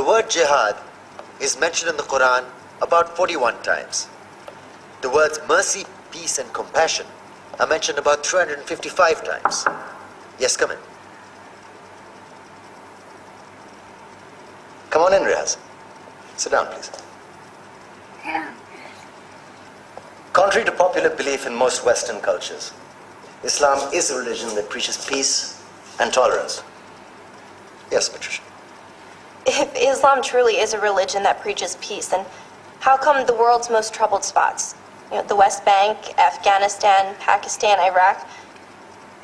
word jihad is mentioned in the Quran about 41 times. The words mercy, peace, and compassion are mentioned about 355 times. Yes, come in. Come on in, Riaz. Sit down, please. Contrary to popular belief in most Western cultures, Islam is a religion that preaches peace and tolerance. Yes, Patricia. If Islam truly is a religion that preaches peace, then how come the world's most troubled spots, the West Bank, Afghanistan, Pakistan, Iraq,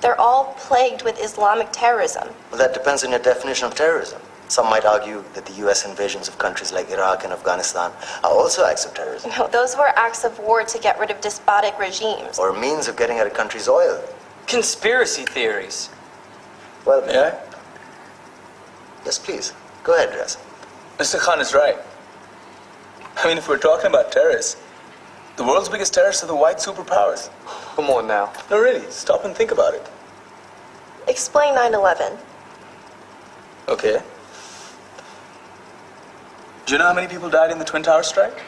they're all plagued with Islamic terrorism? Well, that depends on your definition of terrorism. Some might argue that the US invasions of countries like Iraq and Afghanistan are also acts of terrorism. No, those were acts of war to get rid of despotic regimes. Or a means of getting at a country's oil. Conspiracy theories. Well, May I? Yes, please. Go ahead, Riaz. Mr. Khan is right. I mean, if we're talking about terrorists, the world's biggest terrorists are the white superpowers. Come on now. No, really, stop and think about it. Explain 9/11. Okay. Do you know how many people died in the Twin Towers strike?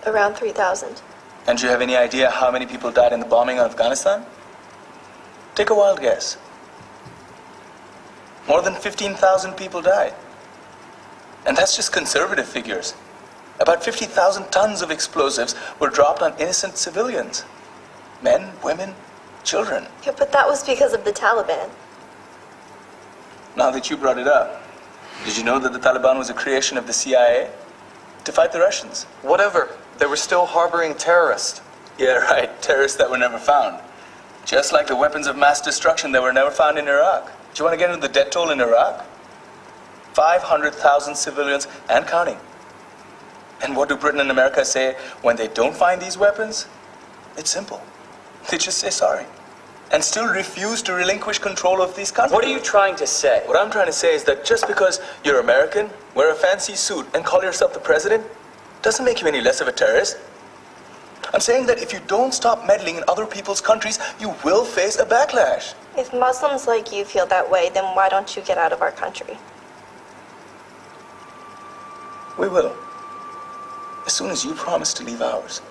Around 3,000. And do you have any idea how many people died in the bombing of Afghanistan? Take a wild guess. More than 15,000 people died. And that's just conservative figures. About 50,000 tons of explosives were dropped on innocent civilians. Men, women, children. Yeah, but that was because of the Taliban. Now that you brought it up, did you know that the Taliban was a creation of the CIA to fight the Russians? Whatever. They were still harboring terrorists. Yeah, right. Terrorists that were never found. Just like the weapons of mass destruction that were never found in Iraq. Do you want to get into the death toll in Iraq? 500,000 civilians and counting. And what do Britain and America say when they don't find these weapons? It's simple. They just say sorry. And still refuse to relinquish control of these countries. What are you trying to say? What I'm trying to say is that just because you're American, wear a fancy suit, and call yourself the president, doesn't make you any less of a terrorist. I'm saying that if you don't stop meddling in other people's countries, you will face a backlash. If Muslims like you feel that way, then why don't you get out of our country? We will. As soon as you promise to leave ours.